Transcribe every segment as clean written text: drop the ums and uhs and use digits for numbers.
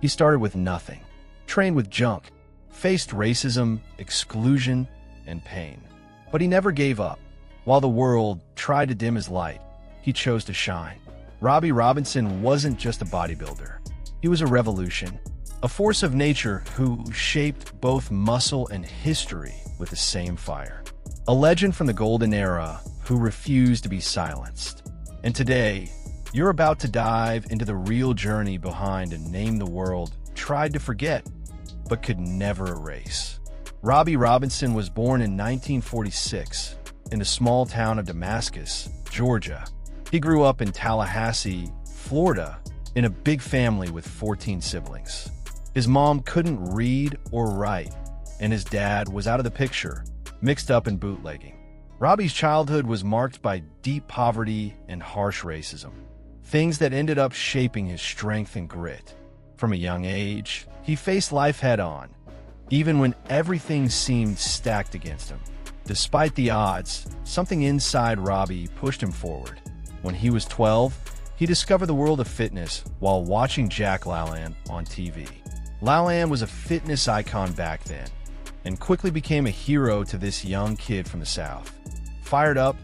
He started with nothing, trained with junk, faced racism, exclusion, and pain. But he never gave up. While the world tried to dim his light, he chose to shine. Robby Robinson wasn't just a bodybuilder. He was a revolution, a force of nature who shaped both muscle and history with the same fire. A legend from the golden era who refused to be silenced. And today, you're about to dive into the real journey behind a name the world tried to forget, but could never erase. Robby Robinson was born in 1946 in the small town of Damascus, Georgia. He grew up in Tallahassee, Florida, in a big family with 14 siblings. His mom couldn't read or write, and his dad was out of the picture, mixed up in bootlegging. Robby's childhood was marked by deep poverty and harsh racism, things that ended up shaping his strength and grit. From a young age, he faced life head-on, even when everything seemed stacked against him. Despite the odds, something inside Robby pushed him forward. When he was 12, he discovered the world of fitness while watching Jack LaLanne on TV. LaLanne was a fitness icon back then, and quickly became a hero to this young kid from the South. Fired up,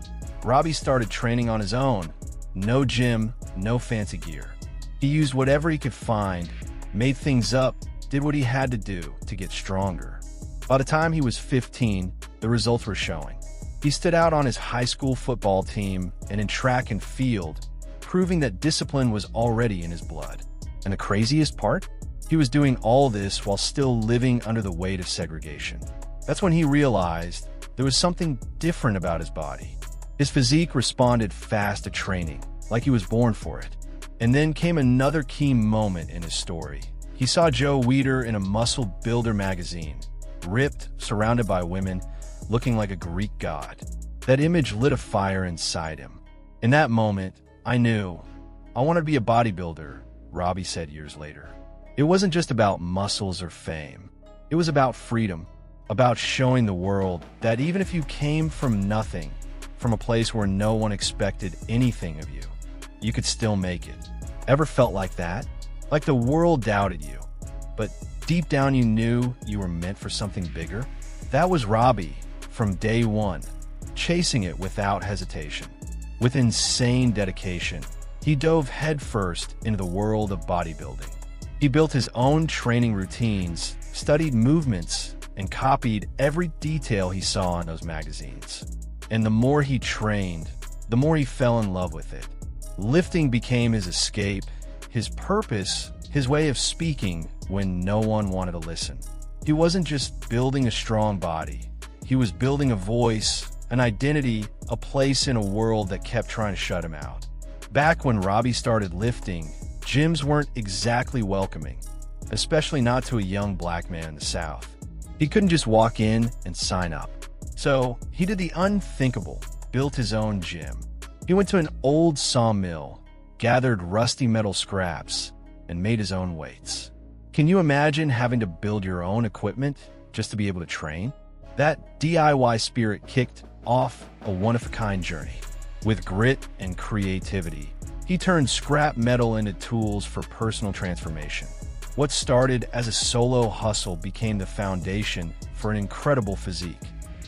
Robby started training on his own. No gym, no fancy gear. He used whatever he could find, made things up, did what he had to do to get stronger. By the time he was 15, the results were showing. He stood out on his high school football team and in track and field, proving that discipline was already in his blood. And the craziest part? He was doing all this while still living under the weight of segregation. That's when he realized there was something different about his body. His physique responded fast to training, like he was born for it. And then came another key moment in his story. He saw Joe Weider in a Muscle Builder magazine, ripped, surrounded by women, looking like a Greek god. That image lit a fire inside him. In that moment, I knew I wanted to be a bodybuilder, Robby said years later. It wasn't just about muscles or fame. It was about freedom, about showing the world that even if you came from nothing, from a place where no one expected anything of you, you could still make it. Ever felt like that? Like the world doubted you, but deep down you knew you were meant for something bigger? That was Robby from day one, chasing it without hesitation. With insane dedication, he dove headfirst into the world of bodybuilding. He built his own training routines, studied movements, and copied every detail he saw in those magazines. And the more he trained, the more he fell in love with it. Lifting became his escape, his purpose, his way of speaking when no one wanted to listen. He wasn't just building a strong body. He was building a voice, an identity, a place in a world that kept trying to shut him out. Back when Robby started lifting, gyms weren't exactly welcoming, especially not to a young black man in the South. He couldn't just walk in and sign up. So he did the unthinkable, built his own gym. He went to an old sawmill, gathered rusty metal scraps, and made his own weights. Can you imagine having to build your own equipment just to be able to train? That DIY spirit kicked off a one-of-a-kind journey. With grit and creativity, he turned scrap metal into tools for personal transformation. What started as a solo hustle became the foundation for an incredible physique.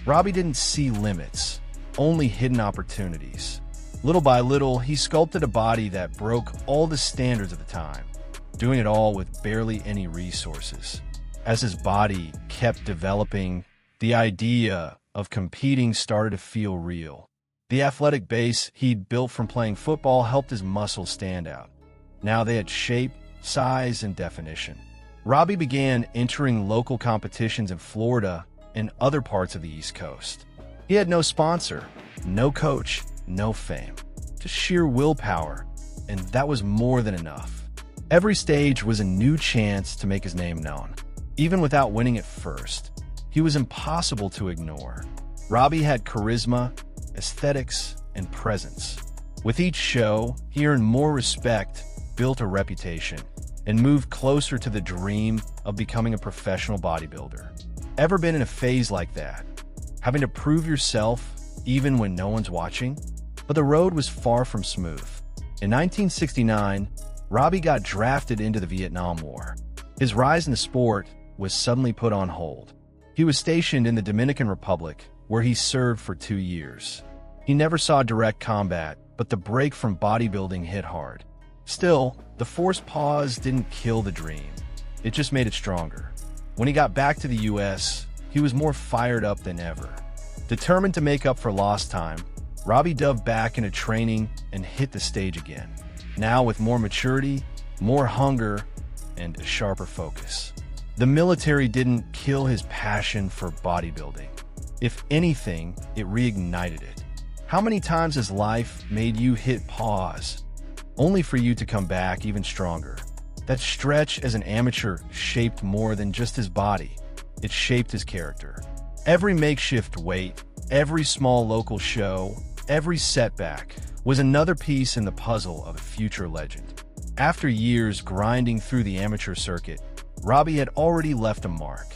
Robby didn't see limits, only hidden opportunities. Little by little, he sculpted a body that broke all the standards of the time, doing it all with barely any resources. As his body kept developing, the idea of competing started to feel real. The athletic base he'd built from playing football helped his muscles stand out. Now they had shape, size, and definition. Robby began entering local competitions in Florida and other parts of the East Coast. He had no sponsor, no coach, no fame, just sheer willpower, and that was more than enough. Every stage was a new chance to make his name known. Even without winning at first, he was impossible to ignore. Robby had charisma, aesthetics, and presence. With each show, he earned more respect, built a reputation, and moved closer to the dream of becoming a professional bodybuilder. Ever been in a phase like that? Having to prove yourself even when no one's watching? But the road was far from smooth. In 1969, Robby got drafted into the Vietnam War. His rise in the sport was suddenly put on hold. He was stationed in the Dominican Republic, where he served for 2 years. He never saw direct combat, but the break from bodybuilding hit hard. Still, the forced pause didn't kill the dream. It just made it stronger. When he got back to the US, he was more fired up than ever. Determined to make up for lost time, Robby dove back into training and hit the stage again. Now with more maturity, more hunger, and a sharper focus. The military didn't kill his passion for bodybuilding. If anything, it reignited it. How many times has life made you hit pause, only for you to come back even stronger? That stretch as an amateur shaped more than just his body. It shaped his character. Every makeshift weight, every small local show, every setback was another piece in the puzzle of a future legend. After years grinding through the amateur circuit, Robby had already left a mark.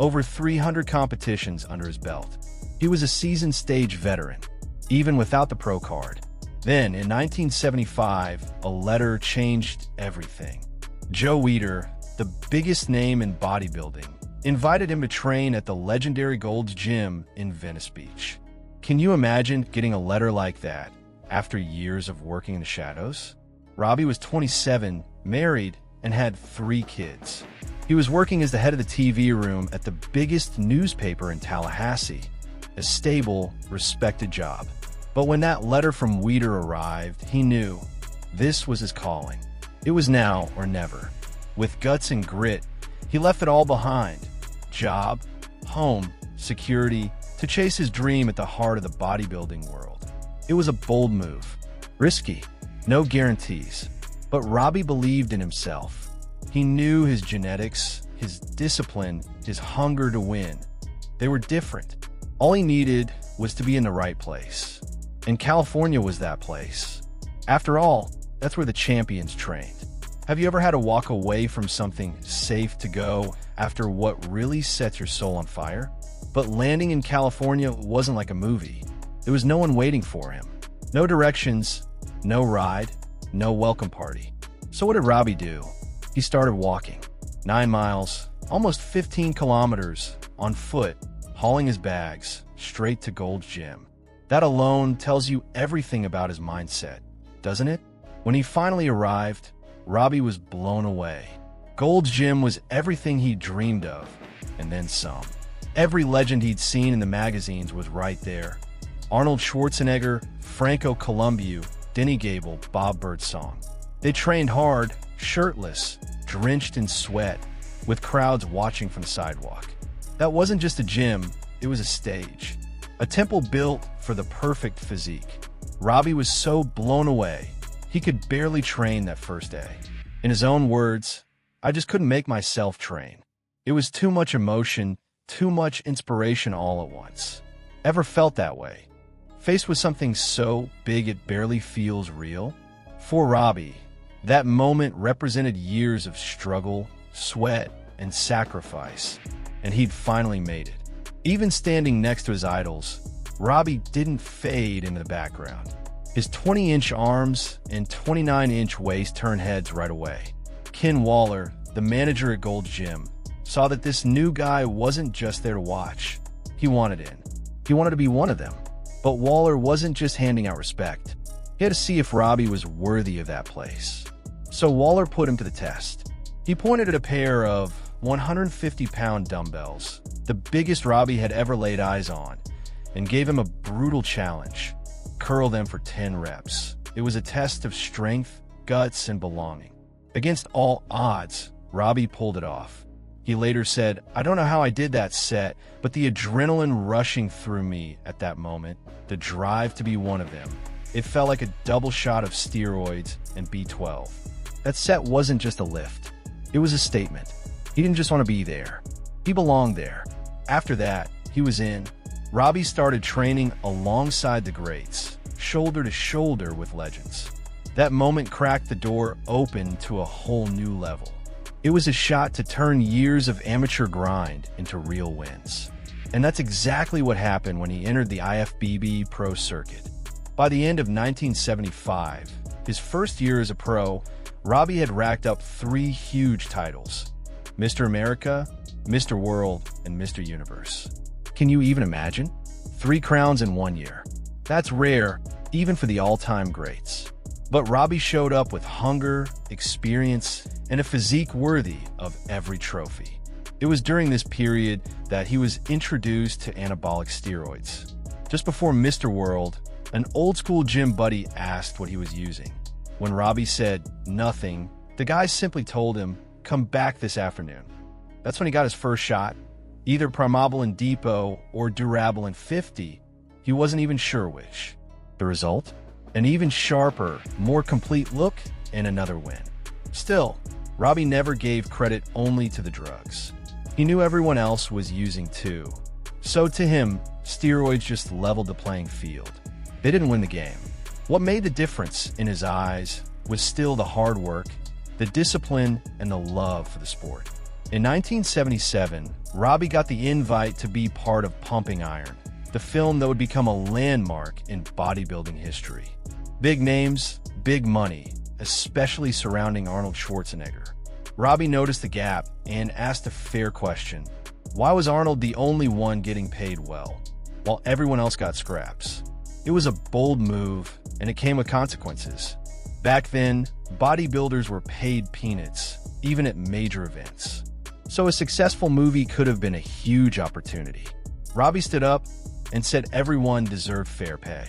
Over 300 competitions under his belt. He was a seasoned stage veteran, even without the pro card. Then, in 1975, a letter changed everything. Joe Weider, the biggest name in bodybuilding, invited him to train at the legendary Gold's Gym in Venice Beach. Can you imagine getting a letter like that after years of working in the shadows? Robby was 27, married, and had 3 kids. He was working as the head of the TV room at the biggest newspaper in Tallahassee, a stable, respected job. But when that letter from Weider arrived, he knew this was his calling. It was now or never. With guts and grit, he left it all behind. Job, home, security, to chase his dream at the heart of the bodybuilding world. It was a bold move. Risky, no guarantees. But Robby believed in himself. He knew his genetics, his discipline, his hunger to win. They were different. All he needed was to be in the right place. And California was that place. After all, that's where the champions trained. Have you ever had to walk away from something safe to go after what really sets your soul on fire? But landing in California wasn't like a movie. There was no one waiting for him. No directions, no ride, no welcome party. So what did Robby do? He started walking. 9 miles, almost 15 kilometers, on foot, hauling his bags, straight to Gold's Gym. That alone tells you everything about his mindset, doesn't it? When he finally arrived, Robby was blown away. Gold's Gym was everything he dreamed of, and then some. Every legend he'd seen in the magazines was right there. Arnold Schwarzenegger, Franco Columbu, Denny Gable, Bob Birdsong. They trained hard, shirtless, drenched in sweat, with crowds watching from the sidewalk. That wasn't just a gym, it was a stage. A temple built for the perfect physique. Robby was so blown away, he could barely train that first day. In his own words, "I just couldn't make myself train. It was too much emotion, too much inspiration all at once." Ever felt that way? Faced with something so big it barely feels real? For Robby, that moment represented years of struggle, sweat, and sacrifice, and he'd finally made it. Even standing next to his idols, Robby didn't fade in the background. His 20-inch arms and 29-inch waist turned heads right away. Ken Waller, the manager at Gold's Gym, saw that this new guy wasn't just there to watch. He wanted in. He wanted to be one of them. But Waller wasn't just handing out respect. He had to see if Robby was worthy of that place. So Waller put him to the test. He pointed at a pair of 150-pound dumbbells, the biggest Robby had ever laid eyes on, and gave him a brutal challenge. Curl them for 10 reps. It was a test of strength, guts, and belonging. Against all odds, Robby pulled it off. He later said, "I don't know how I did that set, but the adrenaline rushing through me at that moment, the drive to be one of them, it felt like a double shot of steroids and B12. That set wasn't just a lift. It was a statement. He didn't just want to be there. He belonged there. After that, he was in. Robby started training alongside the greats, shoulder to shoulder with legends. That moment cracked the door open to a whole new level. It was a shot to turn years of amateur grind into real wins. And that's exactly what happened when he entered the IFBB pro circuit. By the end of 1975, his first year as a pro, Robby had racked up 3 huge titles. Mr. America, Mr. World, and Mr. Universe. Can you even imagine? 3 crowns in 1 year. That's rare, even for the all-time greats. But Robby showed up with hunger, experience, and a physique worthy of every trophy. It was during this period that he was introduced to anabolic steroids. Just before Mr. World, an old-school gym buddy asked what he was using. When Robby said nothing, the guy simply told him, "Come back this afternoon." That's when he got his first shot, either Primobolan Depot or Durabolan 50. He wasn't even sure which. The result? An even sharper, more complete look and another win. Still, Robby never gave credit only to the drugs. He knew everyone else was using too. So to him, steroids just leveled the playing field. They didn't win the game. What made the difference in his eyes was still the hard work, the discipline, and the love for the sport. In 1977, Robby got the invite to be part of Pumping Iron, the film that would become a landmark in bodybuilding history. Big names, big money, especially surrounding Arnold Schwarzenegger. Robby noticed the gap and asked a fair question. Why was Arnold the only one getting paid well, while everyone else got scraps? It was a bold move, and it came with consequences. Back then, bodybuilders were paid peanuts, even at major events. So a successful movie could have been a huge opportunity. Robby stood up and said everyone deserved fair pay.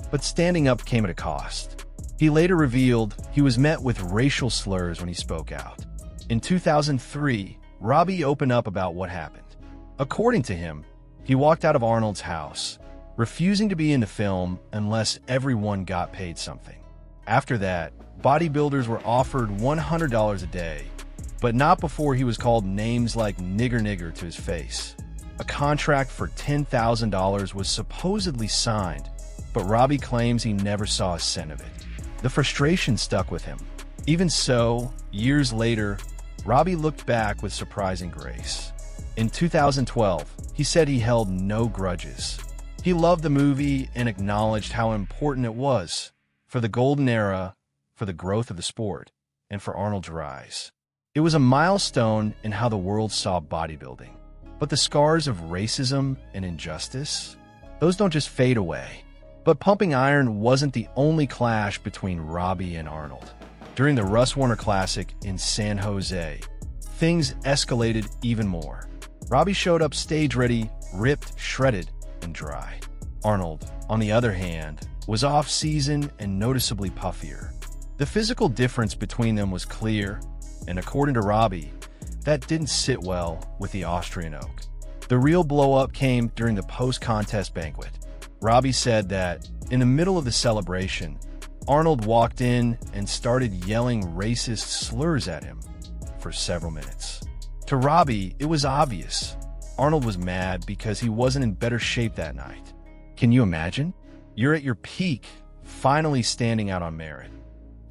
But standing up came at a cost. He later revealed he was met with racial slurs when he spoke out. In 2003, Robby opened up about what happened. According to him, he walked out of Arnold's house, refusing to be in the film unless everyone got paid something. After that, bodybuilders were offered $100 a day, but not before he was called names like nigger nigger to his face. A contract for $10,000 was supposedly signed, but Robby claims he never saw a cent of it. The frustration stuck with him. Even so, years later, Robby looked back with surprising grace. In 2012, he said he held no grudges. He loved the movie and acknowledged how important it was for the golden era, for the growth of the sport, and for Arnold's rise. It was a milestone in how the world saw bodybuilding. But the scars of racism and injustice, those don't just fade away. But Pumping Iron wasn't the only clash between Robby and Arnold. During the Russ Warner Classic in San Jose, things escalated even more. Robby showed up stage-ready, ripped, shredded, and dry. Arnold, on the other hand, was off-season and noticeably puffier. The physical difference between them was clear, and according to Robby, that didn't sit well with the Austrian Oak. The real blow-up came during the post-contest banquet. Robby said that, in the middle of the celebration, Arnold walked in and started yelling racist slurs at him for several minutes. To Robby, it was obvious. Arnold was mad because he wasn't in better shape that night. Can you imagine? You're at your peak, finally standing out on merit,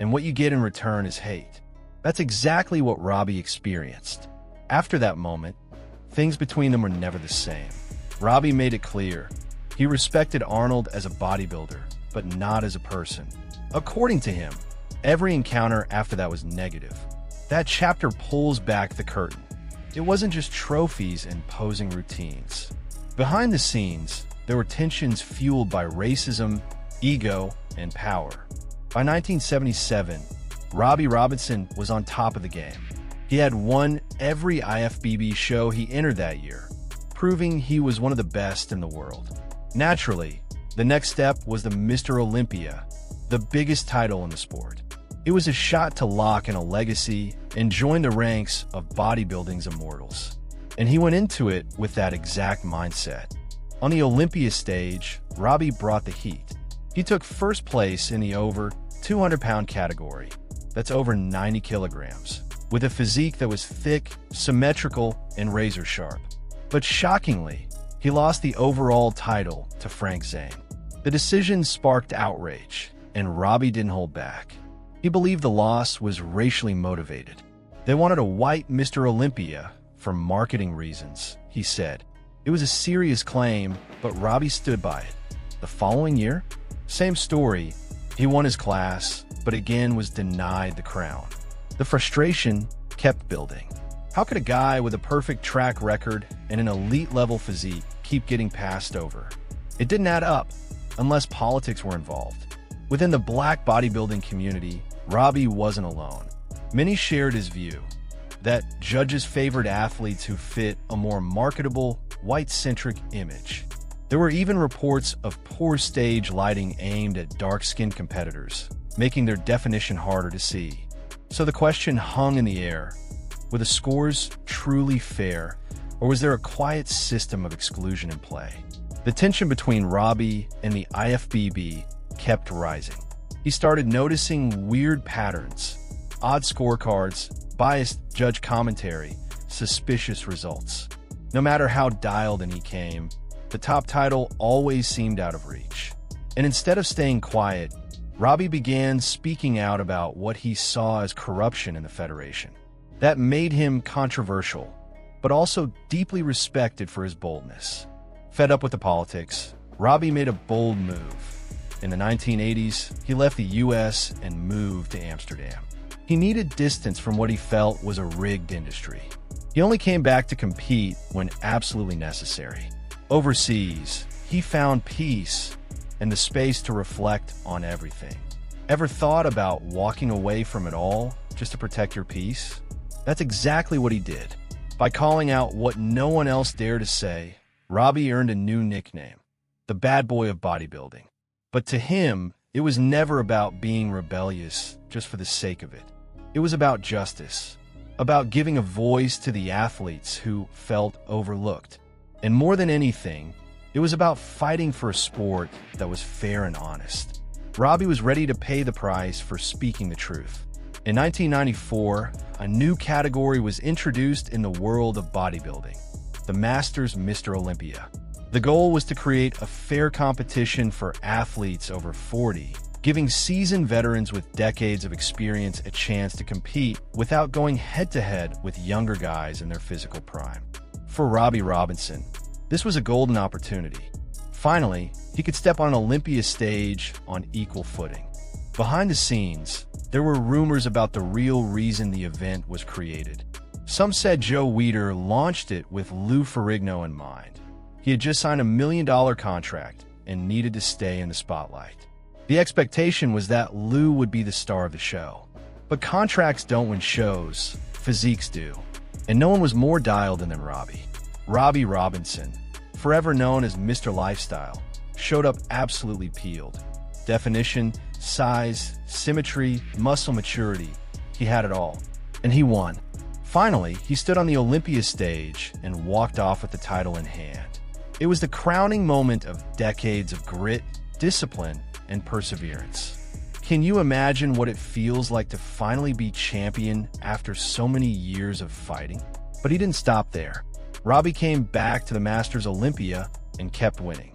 and what you get in return is hate. That's exactly what Robby experienced. After that moment, things between them were never the same. Robby made it clear he respected Arnold as a bodybuilder, but not as a person. According to him, every encounter after that was negative. That chapter pulls back the curtain. It wasn't just trophies and posing routines. Behind the scenes, there were tensions fueled by racism, ego, and power. By 1977, Robby Robinson was on top of the game. He had won every IFBB show he entered that year, proving he was one of the best in the world. Naturally, the next step was the Mr. Olympia, the biggest title in the sport. It was a shot to lock in a legacy and join the ranks of bodybuilding's immortals. And he went into it with that exact mindset. On the Olympia stage, Robby brought the heat. He took first place in the over 200-pound category, that's over 90 kilograms, with a physique that was thick, symmetrical, and razor-sharp. But shockingly, he lost the overall title to Frank Zane. The decision sparked outrage, and Robby didn't hold back. He believed the loss was racially motivated. They wanted to wipe Mr. Olympia for marketing reasons, he said. It was a serious claim, but Robby stood by it. The following year, same story. He won his class, but again was denied the crown. The frustration kept building. How could a guy with a perfect track record and an elite-level physique keep getting passed over? It didn't add up, unless politics were involved. Within the black bodybuilding community, Robby wasn't alone. Many shared his view that judges favored athletes who fit a more marketable, white-centric image. There were even reports of poor stage lighting aimed at dark-skinned competitors, making their definition harder to see. So the question hung in the air: were the scores truly fair, or was there a quiet system of exclusion in play? The tension between Robby and the IFBB kept rising. He started noticing weird patterns: odd scorecards, biased judge commentary, suspicious results. No matter how dialed in he came, the top title always seemed out of reach. And instead of staying quiet, Robby began speaking out about what he saw as corruption in the federation. That made him controversial, but also deeply respected for his boldness. Fed up with the politics, Robby made a bold move. In the 1980s, he left the US and moved to Amsterdam. He needed distance from what he felt was a rigged industry. He only came back to compete when absolutely necessary. Overseas, he found peace and the space to reflect on everything. Ever thought about walking away from it all just to protect your peace? That's exactly what he did. By calling out what no one else dared to say, Robby earned a new nickname: the bad boy of bodybuilding. But to him, it was never about being rebellious just for the sake of it. It was about justice, about giving a voice to the athletes who felt overlooked. And more than anything, it was about fighting for a sport that was fair and honest. Robby was ready to pay the price for speaking the truth. In 1994, a new category was introduced in the world of bodybuilding: the Masters Mr. Olympia. The goal was to create a fair competition for athletes over 40, giving seasoned veterans with decades of experience a chance to compete without going head-to-head with younger guys in their physical prime. For Robby Robinson, this was a golden opportunity. Finally, he could step on an Olympia stage on equal footing. Behind the scenes, there were rumors about the real reason the event was created. Some said Joe Weider launched it with Lou Ferrigno in mind. He had just signed $1 million contract and needed to stay in the spotlight. The expectation was that Lou would be the star of the show. But contracts don't win shows, physiques do. And no one was more dialed in than Robby. Robby Robinson, forever known as Mr. Lifestyle, showed up absolutely peeled. Definition, size, symmetry, muscle maturity, he had it all. And he won. Finally, he stood on the Olympia stage and walked off with the title in hand. It was the crowning moment of decades of grit, discipline, and perseverance. Can you imagine what it feels like to finally be champion after so many years of fighting? But he didn't stop there. Robby came back to the Masters Olympia and kept winning.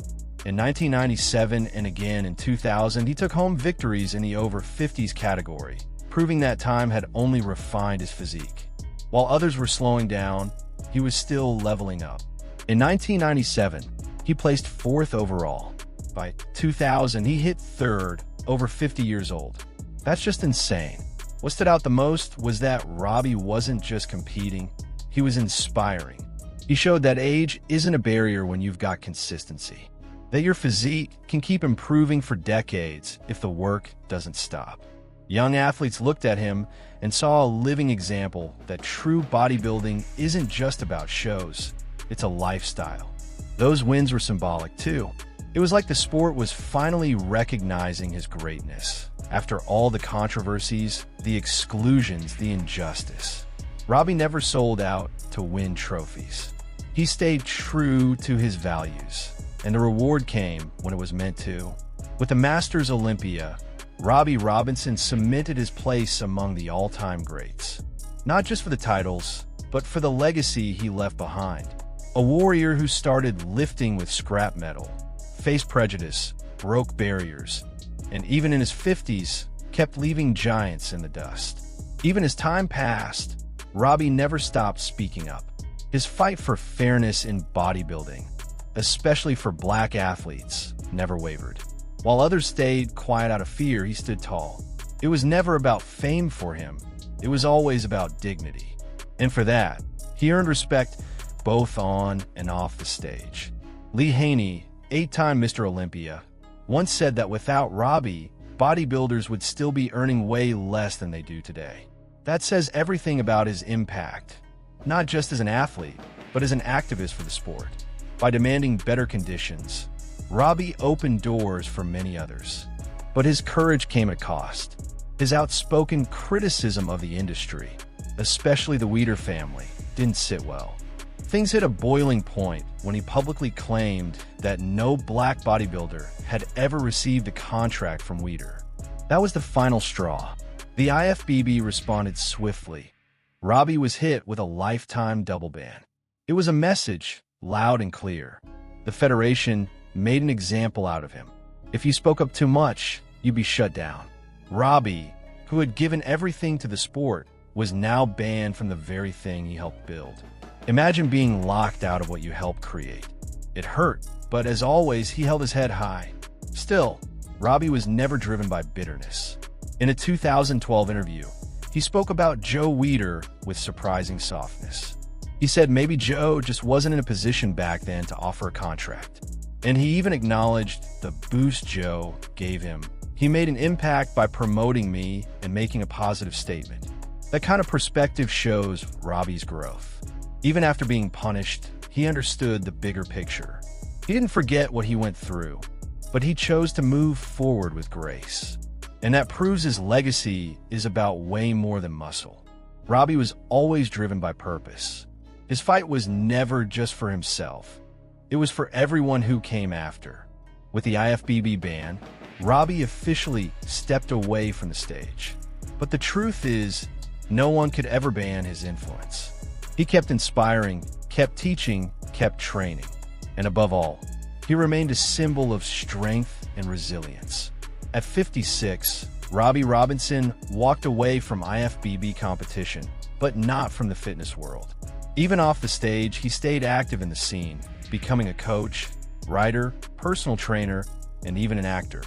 In 1997 and again in 2000, he took home victories in the over 50s category, proving that time had only refined his physique. While others were slowing down, he was still leveling up. In 1997, he placed 4th overall. By 2000, he hit 3rd, over 50 years old. That's just insane. What stood out the most was that Robby wasn't just competing, he was inspiring. He showed that age isn't a barrier when you've got consistency, that your physique can keep improving for decades if the work doesn't stop. Young athletes looked at him and saw a living example that true bodybuilding isn't just about shows, it's a lifestyle. Those wins were symbolic too. It was like the sport was finally recognizing his greatness. After all the controversies, the exclusions, the injustice, Robby never sold out to win trophies. He stayed true to his values, and the reward came when it was meant to. With the Masters Olympia, Robby Robinson cemented his place among the all-time greats, not just for the titles, but for the legacy he left behind. A warrior who started lifting with scrap metal, faced prejudice, broke barriers, and even in his 50s, kept leaving giants in the dust. Even as time passed, Robby never stopped speaking up. His fight for fairness in bodybuilding, especially for black athletes, never wavered. While others stayed quiet out of fear, he stood tall. It was never about fame for him. It was always about dignity. And for that, he earned respect both on and off the stage. Lee Haney, 8-time Mr. Olympia, once said that without Robby, bodybuilders would still be earning way less than they do today. That says everything about his impact, not just as an athlete, but as an activist for the sport. By demanding better conditions, Robby opened doors for many others. But his courage came at a cost. His outspoken criticism of the industry, especially the Weider family, didn't sit well. Things hit a boiling point when he publicly claimed that no black bodybuilder had ever received a contract from Weider. That was the final straw. The IFBB responded swiftly. Robby was hit with a lifetime double ban. It was a message, loud and clear. The Federation made an example out of him. If you spoke up too much, you'd be shut down. Robby, who had given everything to the sport, was now banned from the very thing he helped build. Imagine being locked out of what you helped create. It hurt, but as always, he held his head high. Still, Robby was never driven by bitterness. In a 2012 interview, he spoke about Joe Weider with surprising softness. He said maybe Joe just wasn't in a position back then to offer a contract. And he even acknowledged the boost Joe gave him. He made an impact by promoting me and making a positive statement. That kind of perspective shows Robby's growth. Even after being punished, he understood the bigger picture. He didn't forget what he went through, but he chose to move forward with grace. And that proves his legacy is about way more than muscle. Robby was always driven by purpose. His fight was never just for himself. It was for everyone who came after. With the IFBB ban, Robby officially stepped away from the stage. But the truth is, no one could ever ban his influence. He kept inspiring, kept teaching, kept training. And above all, he remained a symbol of strength and resilience. At 56, Robby Robinson walked away from IFBB competition, but not from the fitness world. Even off the stage, he stayed active in the scene, becoming a coach, writer, personal trainer, and even an actor.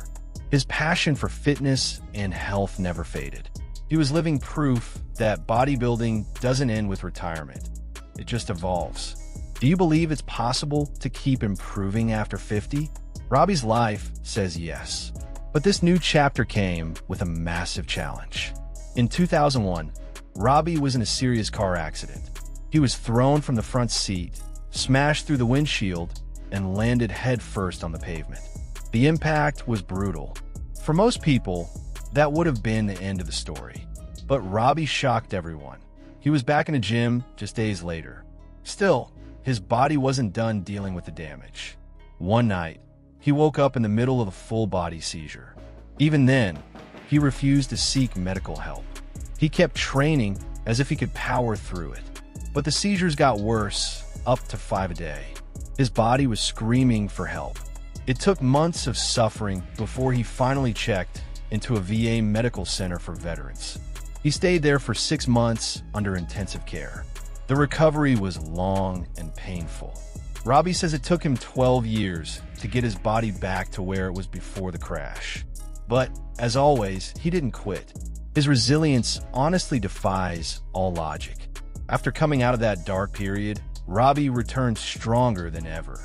His passion for fitness and health never faded. He was living proof that bodybuilding doesn't end with retirement. It just evolves. Do you believe it's possible to keep improving after 50? Robby's life says yes. But this new chapter came with a massive challenge. In 2001, Robby was in a serious car accident. He was thrown from the front seat, smashed through the windshield, and landed headfirst on the pavement. The impact was brutal. For most people, that would have been the end of the story. But Robby shocked everyone. He was back in a gym just days later. Still, his body wasn't done dealing with the damage. One night, he woke up in the middle of a full-body seizure. Even then, he refused to seek medical help. He kept training as if he could power through it. But the seizures got worse, up to 5 a day. His body was screaming for help. It took months of suffering before he finally checked into a VA medical center for veterans. He stayed there for 6 months under intensive care. The recovery was long and painful. Robby says it took him 12 years to get his body back to where it was before the crash. But, as always, he didn't quit. His resilience honestly defies all logic. After coming out of that dark period, Robby returned stronger than ever.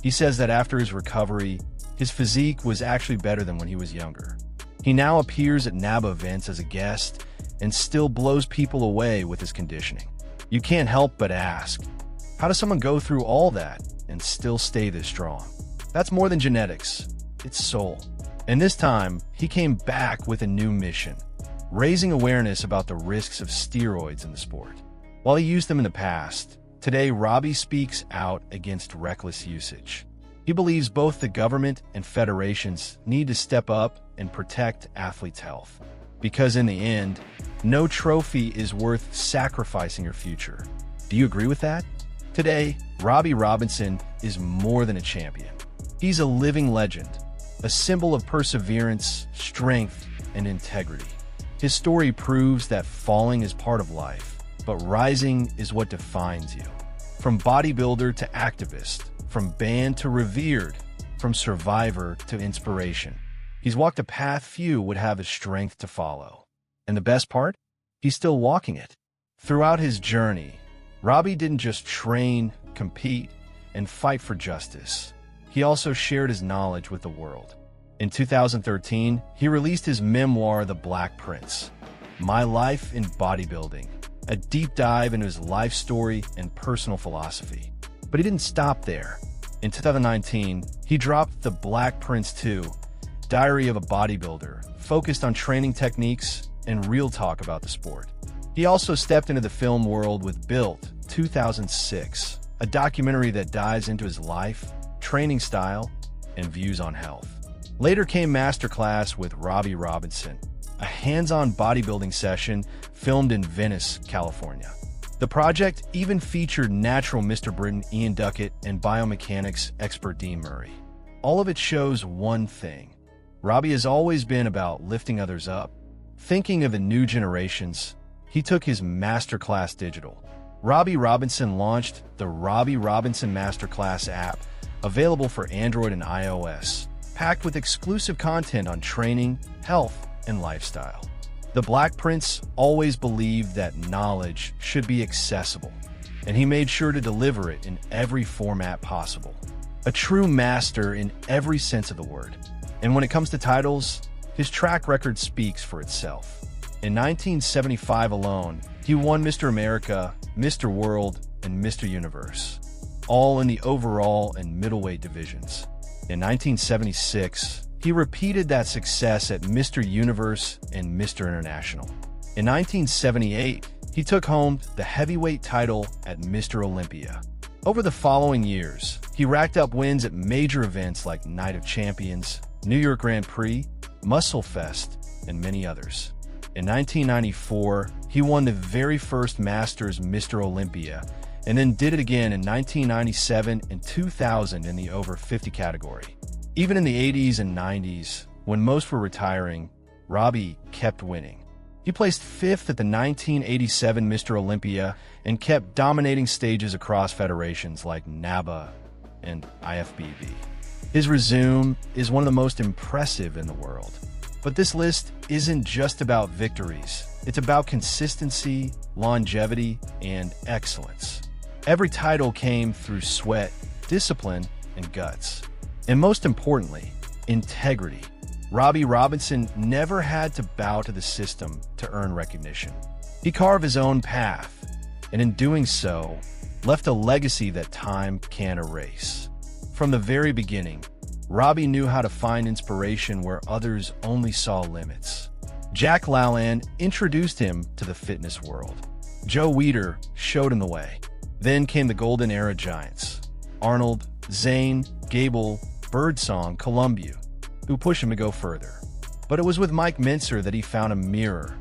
He says that after his recovery, his physique was actually better than when he was younger. He now appears at NABBA events as a guest and still blows people away with his conditioning. You can't help but ask, how does someone go through all that and still stay this strong? That's more than genetics, it's soul. And this time, he came back with a new mission, raising awareness about the risks of steroids in the sport. While he used them in the past, today Robby speaks out against reckless usage. He believes both the government and federations need to step up and protect athletes' health. Because in the end, no trophy is worth sacrificing your future. Do you agree with that? Today, Robby Robinson is more than a champion. He's a living legend, a symbol of perseverance, strength, and integrity. His story proves that falling is part of life, but rising is what defines you. From bodybuilder to activist, from banned to revered, from survivor to inspiration. He's walked a path few would have the strength to follow. And the best part? He's still walking it. Throughout his journey, Robby didn't just train, compete, and fight for justice. He also shared his knowledge with the world. In 2013, he released his memoir, The Black Prince: My Life in Bodybuilding, a deep dive into his life story and personal philosophy. But he didn't stop there. In 2019, he dropped The Black Prince 2, Diary of a Bodybuilder, focused on training techniques and real talk about the sport. He also stepped into the film world with Built 2006, a documentary that dives into his life, training style, and views on health. Later came Masterclass with Robby Robinson, a hands-on bodybuilding session filmed in Venice, California. The project even featured natural Mr. Britain Ian Duckett and biomechanics expert Dean Murray. All of it shows one thing: Robby has always been about lifting others up. Thinking of the new generations, he took his Masterclass digital. Robby Robinson launched the Robby Robinson Masterclass app, available for Android and iOS, packed with exclusive content on training, health, and lifestyle. The Black Prince always believed that knowledge should be accessible, and he made sure to deliver it in every format possible. A true master in every sense of the word. And when it comes to titles, his track record speaks for itself. In 1975 alone, he won Mr. America, Mr. World, and Mr. Universe, all in the overall and middleweight divisions. In 1976, he repeated that success at Mr. Universe and Mr. International. In 1978, he took home the heavyweight title at Mr. Olympia. Over the following years, he racked up wins at major events like Night of Champions, New York Grand Prix, Muscle Fest, and many others. In 1994, he won the very first Masters Mr. Olympia, and then did it again in 1997 and 2000 in the over 50 category. Even in the 80s and 90s, when most were retiring, Robby kept winning. He placed 5th at the 1987 Mr. Olympia and kept dominating stages across federations like NABA and IFBB. His resume is one of the most impressive in the world. But this list isn't just about victories. It's about consistency, longevity, and excellence. Every title came through sweat, discipline, and guts. And most importantly, integrity. Robby Robinson never had to bow to the system to earn recognition. He carved his own path, and in doing so, left a legacy that time can't erase. From the very beginning, Robby knew how to find inspiration where others only saw limits. Jack Laland introduced him to the fitness world. Joe Weider showed him the way. Then came the golden era giants: Arnold, Zane, Gable, Birdsong, Columbia, who pushed him to go further. But it was with Mike Mincer that he found a mirror,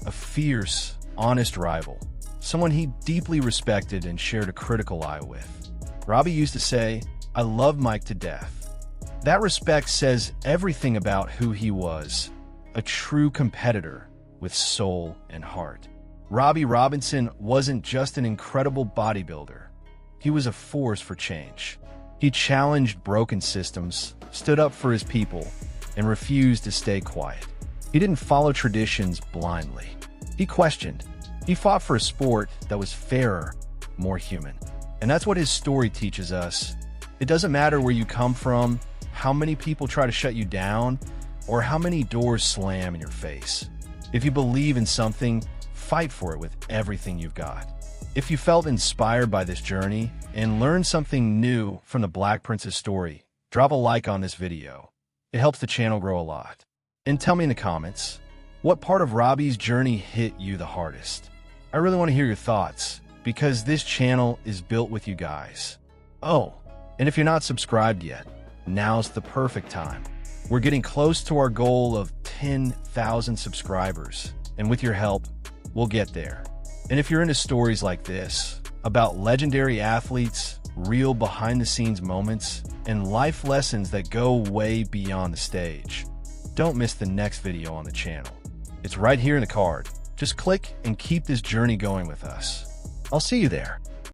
a fierce, honest rival, someone he deeply respected and shared a critical eye with. Robby used to say, "I love Mike to death." That respect says everything about who he was, a true competitor with soul and heart. Robby Robinson wasn't just an incredible bodybuilder. He was a force for change. He challenged broken systems, stood up for his people, and refused to stay quiet. He didn't follow traditions blindly. He questioned. He fought for a sport that was fairer, more human. And that's what his story teaches us. It doesn't matter where you come from, how many people try to shut you down, or how many doors slam in your face. If you believe in something, fight for it with everything you've got. If you felt inspired by this journey and learned something new from the Black Prince's story, drop a like on this video. It helps the channel grow a lot. And tell me in the comments, what part of Robby's journey hit you the hardest? I really want to hear your thoughts, because this channel is built with you guys. Oh, and if you're not subscribed yet, now's the perfect time. We're getting close to our goal of 10,000 subscribers, and with your help, we'll get there. And if you're into stories like this, about legendary athletes, real behind-the-scenes moments, and life lessons that go way beyond the stage, don't miss the next video on the channel. It's right here in the card. Just click and keep this journey going with us. I'll see you there.